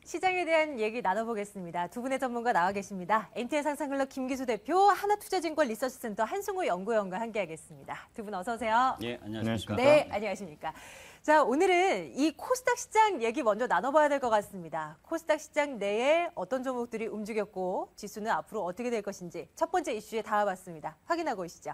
시장에 대한 얘기 나눠보겠습니다. 두 분의 전문가 나와 계십니다. NTN 상상클럽 김기수 대표, 하나투자증권 리서치센터 한승우 연구위원과 함께하겠습니다. 두 분 어서 오세요. 예, 안녕하십니까. 네, 안녕하십니까. 자, 오늘은 이 코스닥 시장 얘기 먼저 나눠봐야 될 것 같습니다. 코스닥 시장 내에 어떤 종목들이 움직였고 지수는 앞으로 어떻게 될 것인지 첫 번째 이슈에 닿아봤습니다. 확인하고 오시죠.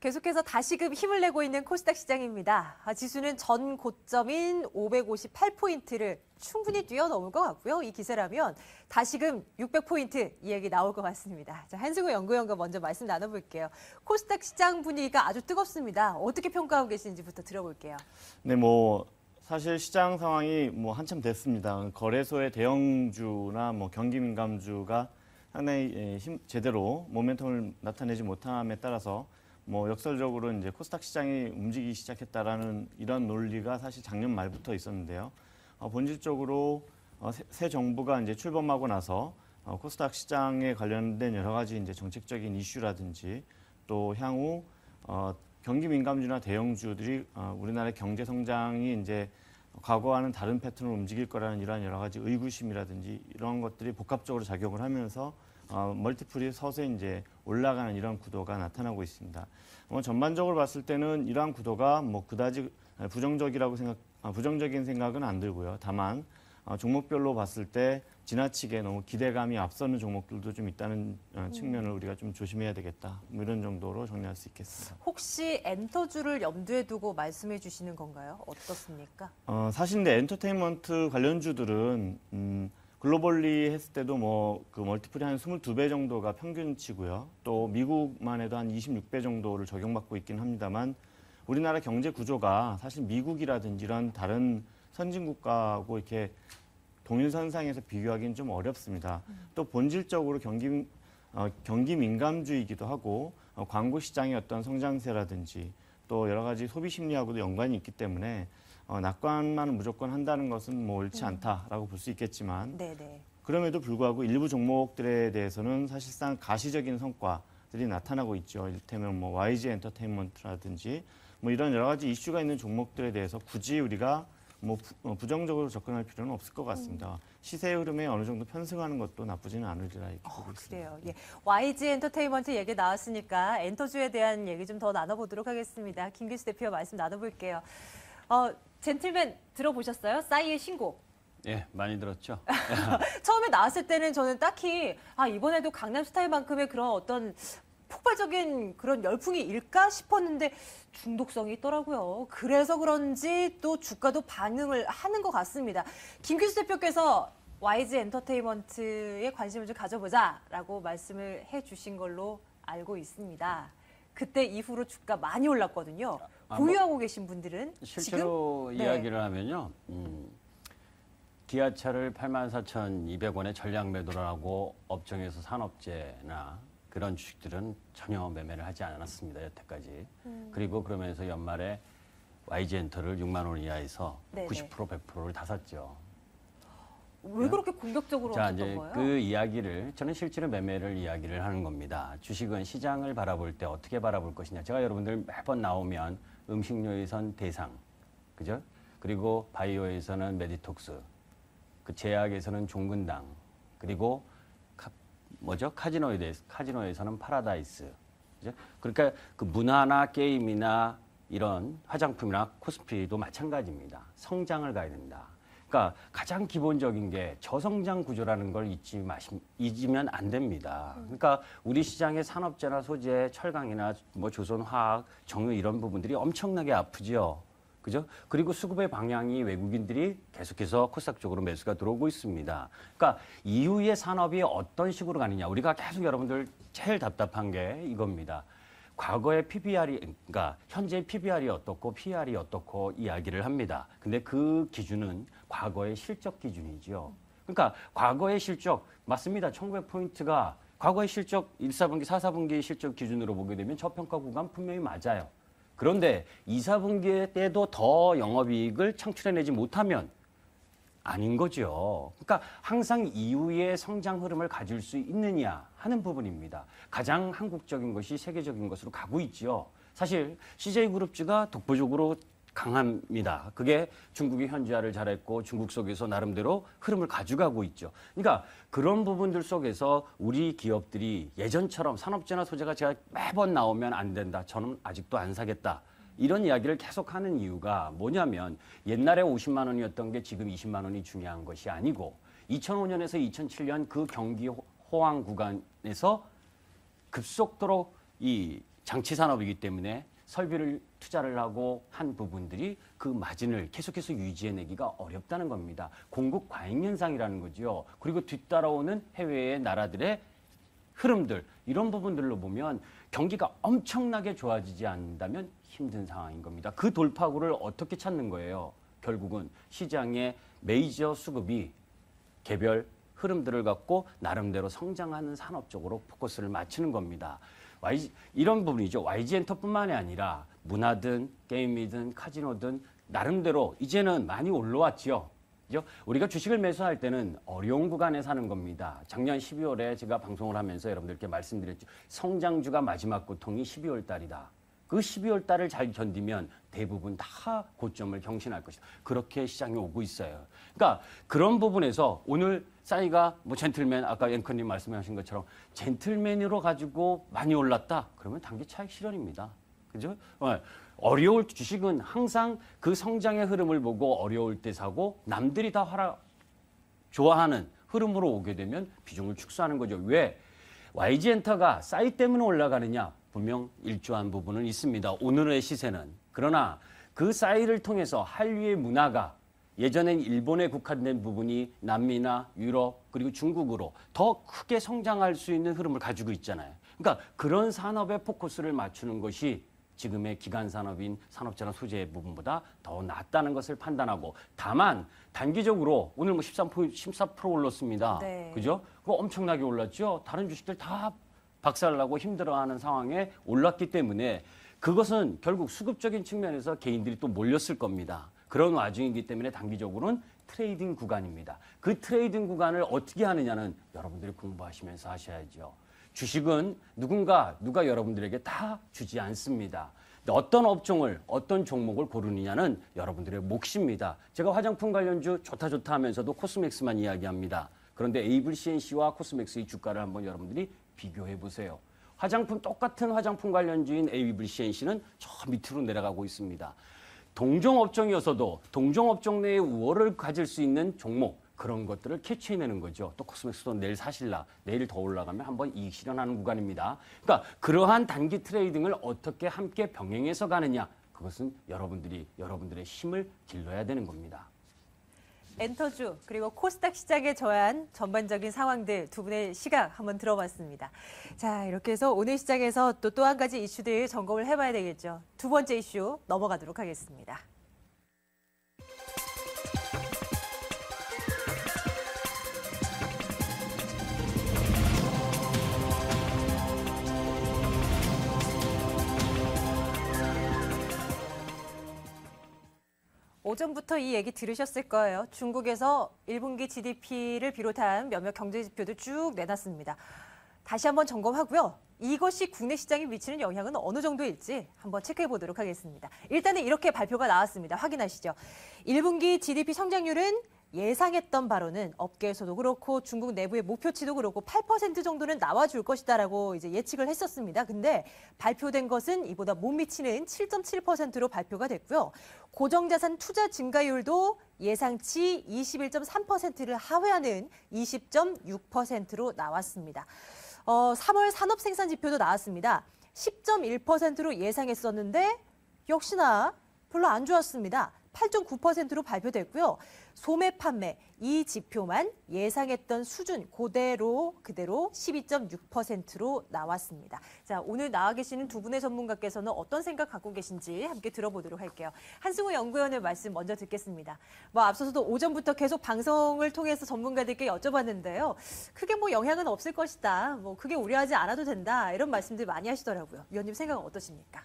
계속해서 다시금 힘을 내고 있는 코스닥 시장입니다. 지수는 전 고점인 558포인트를 충분히 뛰어넘을 것 같고요. 이 기세라면 다시금 600포인트 이 얘기 나올 것 같습니다. 자, 한승우 연구위원과 먼저 말씀 나눠볼게요. 코스닥 시장 분위기가 아주 뜨겁습니다. 어떻게 평가하고 계시는지부터 들어볼게요. 네, 사실 시장 상황이 한참 됐습니다. 거래소의 대형주나 경기 민감주가 상당히 제대로 모멘텀을 나타내지 못함에 따라서 역설적으로 이제 코스닥 시장이 움직이기 시작했다라는 이런 논리가 사실 작년 말부터 있었는데요. 본질적으로 새 정부가 이제 출범하고 나서 코스닥 시장에 관련된 여러 가지 이제 정책적인 이슈라든지 또 향후 경기 민감주나 대형주들이 우리나라의 경제 성장이 이제 과거와는 다른 패턴으로 움직일 거라는 이러한 여러 가지 의구심이라든지 이런 것들이 복합적으로 작용을 하면서 멀티플이 서서히 이제 올라가는 이런 구도가 나타나고 있습니다. 전반적으로 봤을 때는 이러한 구도가 그다지 부정적인 생각은 안 들고요. 다만 종목별로 봤을 때 지나치게 너무 기대감이 앞서는 종목들도 좀 있다는 측면을 우리가 좀 조심해야 되겠다. 이런 정도로 정리할 수 있겠습니다. 혹시 엔터주를 염두에 두고 말씀해 주시는 건가요? 어떻습니까? 사실 근데 엔터테인먼트 관련주들은 글로벌리 했을 때도 그 멀티플이 한 22배 정도가 평균치고요. 또 미국만 해도 한 26배 정도를 적용받고 있긴 합니다만 우리나라 경제 구조가 사실 미국이라든지 이런 다른 선진국가하고 이렇게 동일선상에서 비교하기는 좀 어렵습니다. 또 본질적으로 경기 민감주이기도 하고 광고 시장의 어떤 성장세라든지 또 여러 가지 소비 심리하고도 연관이 있기 때문에 낙관만 무조건 한다는 것은 옳지 않다라고 볼 수 있겠지만 네네. 그럼에도 불구하고 일부 종목들에 대해서는 사실상 가시적인 성과들이 나타나고 있죠. 이를테면 YG 엔터테인먼트라든지 이런 여러 가지 이슈가 있는 종목들에 대해서 굳이 우리가 부정적으로 접근할 필요는 없을 것 같습니다. 시세의 흐름에 어느 정도 편승하는 것도 나쁘지는 않으리라 이렇게 보고 있습니다. 그래요. 예. YG 엔터테인먼트 얘기 나왔으니까 엔터주에 대한 얘기 좀 더 나눠보도록 하겠습니다. 김기수 대표와 말씀 나눠볼게요. 젠틀맨 들어보셨어요? 싸이의 신곡. 예, 많이 들었죠. 처음에 나왔을 때는 저는 딱히 이번에도 강남스타일만큼의 그런 어떤 폭발적인 그런 열풍이 일까 싶었는데 중독성이 있더라고요. 그래서 그런지 또 주가도 반응을 하는 것 같습니다. 김기수 대표께서 YG 엔터테인먼트에 관심을 좀 가져보자라고 말씀을 해주신 걸로 알고 있습니다. 그때 이후로 주가 많이 올랐거든요. 보유하고 계신 분들은 실제로 지금? 이야기를 하면요. 기아차를 84,200원에 전량 매도를 하고 업종에서 산업재나 그런 주식들은 전혀 매매를 하지 않았습니다. 여태까지. 그리고 그러면서 연말에 YG 엔터를 6만 원 이하에서 네네. 90% 100%를 다 샀죠. 왜 그렇게 공격적으로 자, 하셨던 이제 거예요? 그 이야기를 저는 실제로 매매를 이야기를 하는 겁니다. 주식은 시장을 바라볼 때 어떻게 바라볼 것이냐. 제가 여러분들 매번 나오면 음식료에선 대상, 그죠? 그리고 바이오에서는 메디톡스, 그 제약에서는 종근당, 그리고 카지노에서는 파라다이스, 그죠? 그러니까 그 문화나 게임이나 이런 화장품이나 코스프레도 마찬가지입니다. 성장을 가야 된다. 그러니까 가장 기본적인 게 저성장 구조라는 걸 잊으면 안 됩니다. 그러니까 우리 시장의 산업재나 소재, 철강이나 조선화학, 정유 이런 부분들이 엄청나게 아프죠. 그죠? 그리고 수급의 방향이 외국인들이 계속해서 코스닥 쪽으로 매수가 들어오고 있습니다. 그러니까 이후의 산업이 어떤 식으로 가느냐. 우리가 계속 여러분들 제일 답답한 게 이겁니다. 과거의 PBR이, 그러니까 현재 PBR이 어떻고 PR이 어떻고 이야기를 합니다. 근데 그 기준은 과거의 실적 기준이죠. 그러니까 과거의 실적, 맞습니다. 1900포인트가 과거의 실적 1, 4분기, 4, 4분기 실적 기준으로 보게 되면 저평가 구간 분명히 맞아요. 그런데 2, 4분기 때도 더 영업이익을 창출해내지 못하면 아닌 거죠. 그러니까 항상 이후의 성장 흐름을 가질 수 있느냐 하는 부분입니다. 가장 한국적인 것이 세계적인 것으로 가고 있죠. 사실 CJ그룹주가 독보적으로 강합니다. 그게 중국이 현지화를 잘했고 중국 속에서 나름대로 흐름을 가져가고 있죠. 그러니까 그런 부분들 속에서 우리 기업들이 예전처럼 산업재나 소재가 제가 매번 나오면 안 된다. 저는 아직도 안 사겠다. 이런 이야기를 계속하는 이유가 뭐냐면 옛날에 50만 원이었던 게 지금 20만 원이 중요한 것이 아니고 2005년에서 2007년 그 경기 호황 구간에서 급속도로 이 장치 산업이기 때문에 설비를 투자를 하고 한 부분들이 그 마진을 계속해서 유지해내기가 어렵다는 겁니다. 공급 과잉 현상이라는 거죠. 그리고 뒤따라오는 해외의 나라들의 흐름들 이런 부분들로 보면 경기가 엄청나게 좋아지지 않는다면 힘든 상황인 겁니다. 그 돌파구를 어떻게 찾는 거예요? 결국은 시장의 메이저 수급이 개별 흐름들을 갖고 나름대로 성장하는 산업 쪽으로 포커스를 맞추는 겁니다. 이런 부분이죠. YG엔터뿐만이 아니라 문화든 게임이든 카지노든 나름대로 이제는 많이 올라왔죠. 그죠? 우리가 주식을 매수할 때는 어려운 구간에 사는 겁니다. 작년 12월에 제가 방송을 하면서 여러분들께 말씀드렸죠. 성장주가 마지막 고통이 12월 달이다. 그 12월 달을 잘 견디면 대부분 다 고점을 경신할 것이다. 그렇게 시장이 오고 있어요. 그러니까 그런 부분에서 오늘 싸이가 뭐 젠틀맨 아까 앵커님 말씀하신 것처럼 젠틀맨으로 가지고 많이 올랐다. 그러면 단기 차익 실현입니다. 그죠? 어려울 주식은 항상 그 성장의 흐름을 보고 어려울 때 사고 남들이 다 좋아하는 흐름으로 오게 되면 비중을 축소하는 거죠. 왜? YG엔터가 싸이 때문에 올라가느냐? 분명 일조한 부분은 있습니다. 오늘의 시세는. 그러나 그 싸이를 통해서 한류의 문화가 예전엔 일본에 국한된 부분이 남미나 유럽 그리고 중국으로 더 크게 성장할 수 있는 흐름을 가지고 있잖아요. 그러니까 그런 산업에 포커스를 맞추는 것이 지금의 기간 산업인 산업재나 소재 부분보다 더 낫다는 것을 판단하고 다만 단기적으로 오늘 뭐 14% 올랐습니다. 네. 그죠? 그거 엄청나게 올랐죠. 다른 주식들 다 박살나고 힘들어하는 상황에 올랐기 때문에 그것은 결국 수급적인 측면에서 개인들이 또 몰렸을 겁니다. 그런 와중이기 때문에 단기적으로는 트레이딩 구간입니다. 그 트레이딩 구간을 어떻게 하느냐는 여러분들이 공부하시면서 하셔야죠. 주식은 누가 여러분들에게 다 주지 않습니다. 어떤 업종을, 어떤 종목을 고르느냐는 여러분들의 몫입니다. 제가 화장품 관련주 좋다 하면서도 코스맥스만 이야기합니다. 그런데 에이블 CNC와 코스맥스의 주가를 한번 여러분들이 비교해 보세요. 똑같은 화장품 관련주인 에이블 CNC는 저 밑으로 내려가고 있습니다. 동종 업종이어서도 동종 업종 내에 우월을 가질 수 있는 종목 그런 것들을 캐치해내는 거죠. 또 코스맥스도 내일 사실라 내일 더 올라가면 한번 이익 실현하는 구간입니다. 그러니까 그러한 단기 트레이딩을 어떻게 함께 병행해서 가느냐 그것은 여러분들의 힘을 길러야 되는 겁니다. 엔터주 그리고 코스닥 시장에 저한 전반적인 상황들 두 분의 시각 한번 들어봤습니다. 자, 이렇게 해서 오늘 시장에서 또 한 가지 이슈들 점검을 해봐야 되겠죠. 두 번째 이슈 넘어가도록 하겠습니다. 오전부터 이 얘기 들으셨을 거예요. 중국에서 1분기 GDP를 비롯한 몇몇 경제 지표도 쭉 내놨습니다. 다시 한번 점검하고요. 이것이 국내 시장에 미치는 영향은 어느 정도일지 한번 체크해 보도록 하겠습니다. 일단은 이렇게 발표가 나왔습니다. 확인하시죠. 1분기 GDP 성장률은 예상했던 바로는 업계에서도 그렇고 중국 내부의 목표치도 그렇고 8% 정도는 나와줄 것이다라고 이제 예측을 했었습니다. 근데 발표된 것은 이보다 못 미치는 7.7%로 발표가 됐고요. 고정자산 투자 증가율도 예상치 21.3%를 하회하는 20.6%로 나왔습니다. 3월 산업 생산 지표도 나왔습니다. 10.1%로 예상했었는데 역시나 별로 안 좋았습니다. 8.9%로 발표됐고요. 소매 판매 이 지표만 예상했던 수준 그대로 12.6%로 나왔습니다. 자, 오늘 나와 계시는 두 분의 전문가께서는 어떤 생각 갖고 계신지 함께 들어보도록 할게요. 한승우 연구위원의 말씀 먼저 듣겠습니다. 앞서서도 오전부터 계속 방송을 통해서 전문가들께 여쭤봤는데요. 크게 영향은 없을 것이다. 크게 우려하지 않아도 된다. 이런 말씀들 많이 하시더라고요. 위원님 생각은 어떠십니까?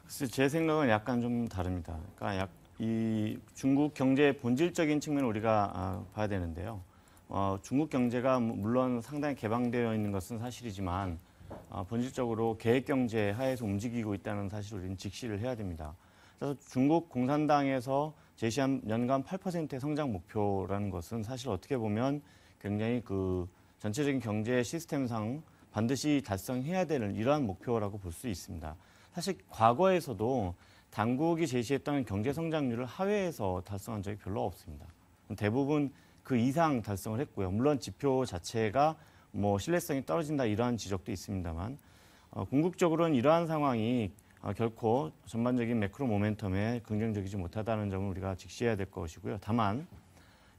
글쎄 제 생각은 약간 좀 다릅니다. 그러니까 이 중국 경제의 본질적인 측면을 우리가 봐야 되는데요. 중국 경제가 물론 상당히 개방되어 있는 것은 사실이지만 본질적으로 계획 경제 하에서 움직이고 있다는 사실을 우리는 직시를 해야 됩니다. 그래서 중국 공산당에서 제시한 연간 8%의 성장 목표라는 것은 사실 어떻게 보면 굉장히 그 전체적인 경제 시스템상 반드시 달성해야 되는 이러한 목표라고 볼 수 있습니다. 사실 과거에서도 당국이 제시했던 경제 성장률을 하회해서 달성한 적이 별로 없습니다. 대부분 그 이상 달성을 했고요. 물론 지표 자체가 뭐 신뢰성이 떨어진다 이러한 지적도 있습니다만 궁극적으로는 이러한 상황이 결코 전반적인 매크로 모멘텀에 긍정적이지 못하다는 점을 우리가 직시해야 될 것이고요. 다만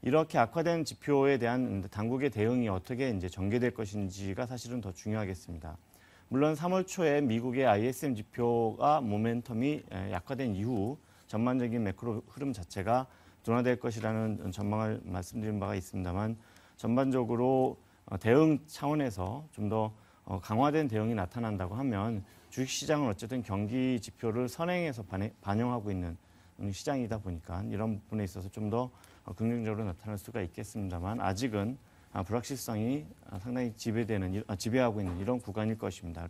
이렇게 악화된 지표에 대한 당국의 대응이 어떻게 이제 전개될 것인지가 사실은 더 중요하겠습니다. 물론 3월 초에 미국의 ISM 지표가 모멘텀이 약화된 이후 전반적인 매크로 흐름 자체가 둔화될 것이라는 전망을 말씀드린 바가 있습니다만 전반적으로 대응 차원에서 좀 더 강화된 대응이 나타난다고 하면 주식시장은 어쨌든 경기 지표를 선행해서 반영하고 있는 시장이다 보니까 이런 부분에 있어서 좀 더 긍정적으로 나타날 수가 있겠습니다만 아직은 불확실성이 상당히 지배하고 있는 이런 구간일 것입니다.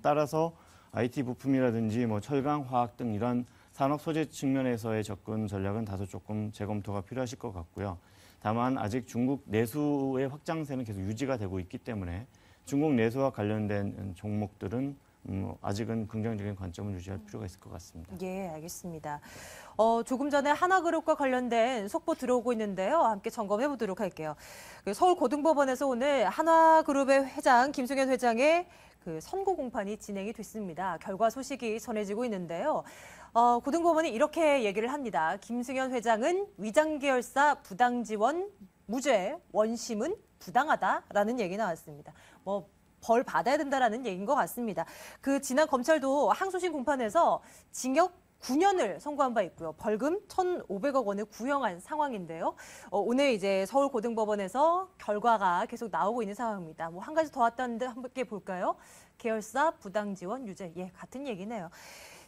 따라서 IT 부품이라든지 뭐 철강, 화학 등 이런 산업 소재 측면에서의 접근 전략은 다소 조금 재검토가 필요하실 것 같고요. 다만 아직 중국 내수의 확장세는 계속 유지가 되고 있기 때문에 중국 내수와 관련된 종목들은 아직은 긍정적인 관점을 유지할 필요가 있을 것 같습니다. 예, 알겠습니다. 조금 전에 하나그룹과 관련된 속보 들어오고 있는데요. 함께 점검해 보도록 할게요. 서울고등법원에서 오늘 하나그룹의 회장 김승현 회장의 그 선고 공판이 진행이 됐습니다. 결과 소식이 전해지고 있는데요. 고등법원이 이렇게 얘기를 합니다. 김승현 회장은 위장 계열사 부당 지원 무죄, 원심은 부당하다라는 얘기 나왔습니다. 벌 받아야 된다라는 얘기인 것 같습니다. 그 지난 검찰도 항소심 공판에서 징역 9년을 선고한 바 있고요. 벌금 1,500억 원을 구형한 상황인데요. 오늘 이제 서울고등법원에서 결과가 계속 나오고 있는 상황입니다. 한 가지 더 왔다는데 함께 볼까요? 계열사 부당 지원 유죄. 예, 같은 얘기네요.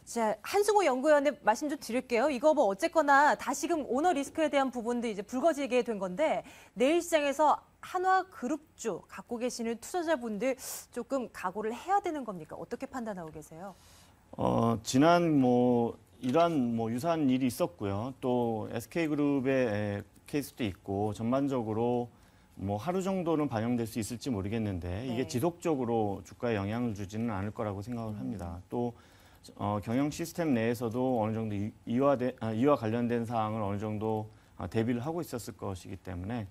자, 한승호 연구위원의 말씀 좀 드릴게요. 이거 어쨌거나 다시금 오너 리스크에 대한 부분도 이제 불거지게 된 건데 내일 시장에서 한화그룹주 갖고 계시는 투자자분들 조금 각오를 해야 되는 겁니까? 어떻게 판단하고 계세요? 지난 이러한 유사한 일이 있었고요. 또 SK그룹의 케이스도 있고 전반적으로 하루 정도는 반영될 수 있을지 모르겠는데 이게 네. 지속적으로 주가에 영향을 주지는 않을 거라고 생각을 합니다. 또 경영 시스템 내에서도 어느 정도 이와 관련된 사항을 어느 정도 대비를 하고 있었을 것이기 때문에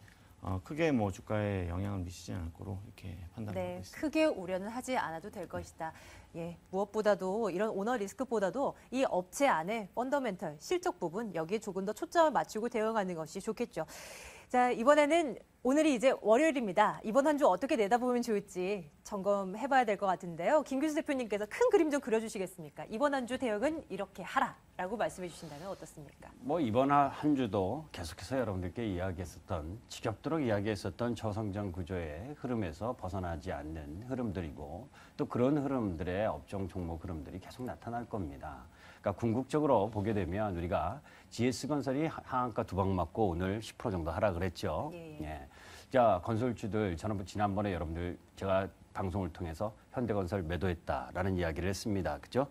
크게 주가에 영향을 미치지 않을 거로 이렇게 판단하고 네, 있습니다. 크게 우려는 하지 않아도 될 것이다. 예, 무엇보다도 이런 오너 리스크보다도 이 업체 안에 펀더멘털, 실적 부분 여기에 조금 더 초점을 맞추고 대응하는 것이 좋겠죠. 자, 이번에는 오늘이 이제 월요일입니다. 이번 한 주 어떻게 내다보면 좋을지 점검해봐야 될 것 같은데요. 김규수 대표님께서 큰 그림 좀 그려주시겠습니까? 이번 한 주 대응은 이렇게 하라라고 말씀해 주신다면 어떻습니까? 이번 한 주도 계속해서 여러분들께 이야기했었던 지겹도록 이야기했었던 저성장 구조의 흐름에서 벗어나지 않는 흐름들이고 또 그런 흐름들의 업종 종목 흐름들이 계속 나타날 겁니다. 그러니까 궁극적으로 보게 되면 우리가 GS건설이 하한가 2방 맞고 오늘 10% 정도 하락을 했죠. 예. 자, 건설주들 저는 지난번에 여러분들 제가 방송을 통해서 현대건설 매도했다라는 이야기를 했습니다. 그죠?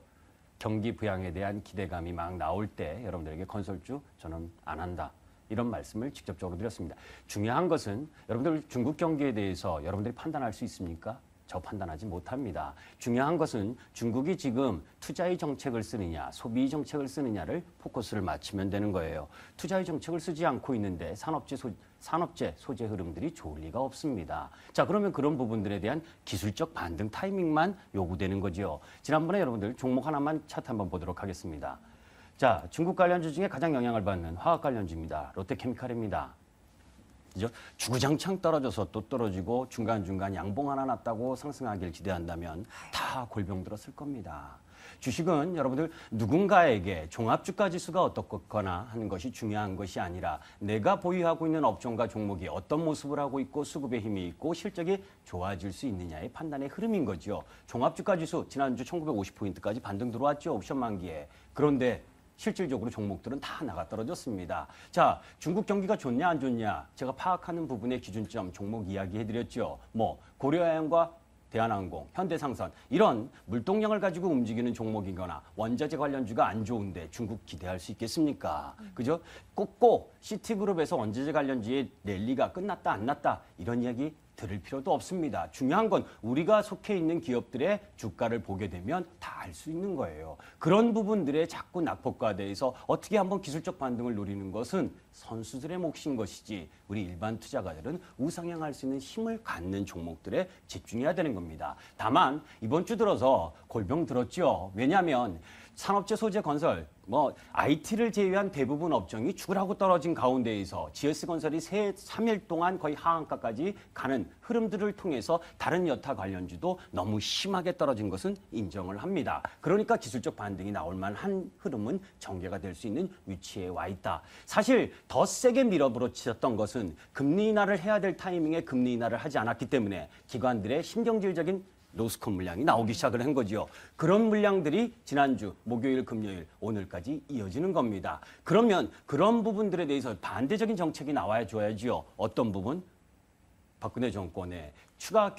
경기 부양에 대한 기대감이 막 나올 때 여러분들에게 건설주 저는 안 한다. 이런 말씀을 직접적으로 드렸습니다. 중요한 것은 여러분들 중국 경기에 대해서 여러분들이 판단할 수 있습니까? 저 판단하지 못합니다. 중요한 것은 중국이 지금 투자의 정책을 쓰느냐, 소비 정책을 쓰느냐를 포커스를 맞추면 되는 거예요. 투자의 정책을 쓰지 않고 있는데 산업재 소재 흐름들이 좋을 리가 없습니다. 자, 그러면 그런 부분들에 대한 기술적 반등 타이밍만 요구되는 거죠. 지난번에 여러분들 종목 하나만 차트 한번 보도록 하겠습니다. 자, 중국 관련주 중에 가장 영향을 받는 화학 관련주입니다. 롯데케미칼입니다. 그죠? 주구장창 떨어져서 또 떨어지고 중간중간 양봉 하나 났다고 상승하길 기대한다면 다 골병 들었을 겁니다. 주식은 여러분들 누군가에게 종합주가 지수가 어떻거나 하는 것이 중요한 것이 아니라 내가 보유하고 있는 업종과 종목이 어떤 모습을 하고 있고 수급의 힘이 있고 실적이 좋아질 수 있느냐의 판단의 흐름인 거죠. 종합주가 지수 지난주 1950포인트까지 반등 들어왔죠. 옵션 만기에. 그런데 실질적으로 종목들은 다 나가 떨어졌습니다. 자, 중국 경기가 좋냐 안 좋냐 제가 파악하는 부분의 기준점 종목 이야기해드렸죠. 뭐 고려아연과 대한항공, 현대상선 이런 물동량을 가지고 움직이는 종목이거나 원자재 관련주가 안 좋은데 중국 기대할 수 있겠습니까? 그죠? 꼭 시티그룹에서 원자재 관련주의 랠리가 끝났다 안 났다 이런 이야기 들을 필요도 없습니다. 중요한 건 우리가 속해 있는 기업들의 주가를 보게 되면 다 알 수 있는 거예요. 그런 부분들에 자꾸 낙폭과대해서 어떻게 한번 기술적 반등을 노리는 것은 선수들의 몫인 것이지 우리 일반 투자가들은 우상향할 수 있는 힘을 갖는 종목들에 집중해야 되는 겁니다. 다만 이번 주 들어서 골병 들었죠. 왜냐하면 산업재 소재 건설, IT를 제외한 대부분 업종이 죽으라고 떨어진 가운데에서 GS건설이 3일 동안 거의 하한가까지 가는 흐름들을 통해서 다른 여타 관련주도 너무 심하게 떨어진 것은 인정을 합니다. 그러니까 기술적 반등이 나올 만한 흐름은 전개가 될 수 있는 위치에 와 있다. 사실 더 세게 밀어붙였던 것은 금리 인하를 해야 될 타이밍에 금리 인하를 하지 않았기 때문에 기관들의 신경질적인 로스컷 물량이 나오기 시작을 한 거죠. 그런 물량들이 지난주 목요일, 금요일, 오늘까지 이어지는 겁니다. 그러면 그런 부분들에 대해서 반대적인 정책이 나와야 줘야지요. 어떤 부분? 박근혜 정권의 추가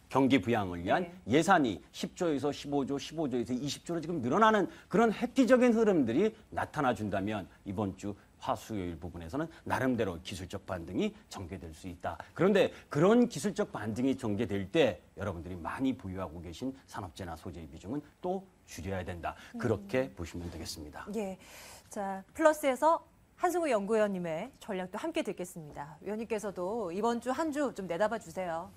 경기 부양을 위한 예산이 10조에서 15조, 15조에서 20조로 지금 늘어나는 그런 획기적인 흐름들이 나타나 준다면 이번 주 화수요일 부분에서는 나름대로 기술적 반등이 전개될 수 있다. 그런데 그런 기술적 반등이 전개될 때 여러분들이 많이 보유하고 계신 산업재나 소재의 비중은 또 줄여야 된다. 그렇게 보시면 되겠습니다. 예. 자, 플러스에서 한승우 연구위원님의 전략도 함께 듣겠습니다. 위원님께서도 이번 주 한 주 좀 내다봐 주세요.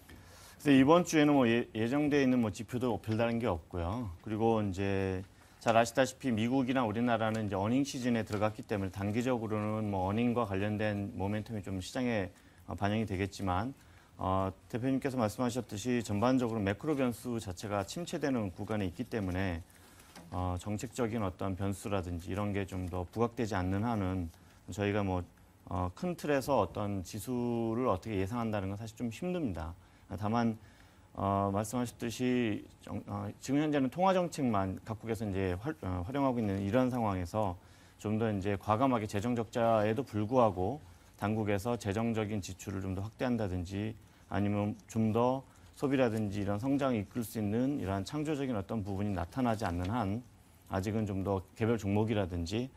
그래서 이번 주에는 예정되어 있는 지표도 별다른 게 없고요. 그리고 이제 잘 아시다시피 미국이나 우리나라는 이제 어닝 시즌에 들어갔기 때문에 단기적으로는 어닝과 관련된 모멘텀이 좀 시장에 반영이 되겠지만 대표님께서 말씀하셨듯이 전반적으로 매크로 변수 자체가 침체되는 구간에 있기 때문에 정책적인 어떤 변수라든지 이런 게 좀 더 부각되지 않는 한은 저희가 큰 틀에서 어떤 지수를 어떻게 예상한다는 건 사실 좀 힘듭니다. 다만 말씀하셨듯이 지금 현재는 통화 정책만 각국에서 이제 활용하고 있는 이런 상황에서 좀 더 이제 과감하게 재정 적자에도 불구하고 당국에서 재정적인 지출을 좀 더 확대한다든지 아니면 좀 더 소비라든지 이런 성장을 이끌 수 있는 이러한 창조적인 어떤 부분이 나타나지 않는 한 아직은 좀 더 개별 종목이라든지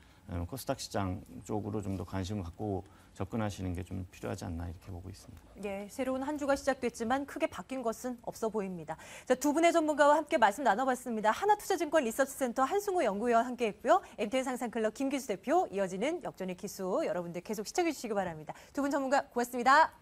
코스닥 시장 쪽으로 좀 더 관심을 갖고 접근하시는 게 좀 필요하지 않나 이렇게 보고 있습니다. 예, 새로운 한 주가 시작됐지만 크게 바뀐 것은 없어 보입니다. 자, 두 분의 전문가와 함께 말씀 나눠봤습니다. 하나투자증권 리서치센터 한승우 연구위원 함께했고요. MTN 상상클럽 김기수 대표, 이어지는 역전의 기수 여러분들 계속 시청해 주시기 바랍니다. 두 분 전문가 고맙습니다.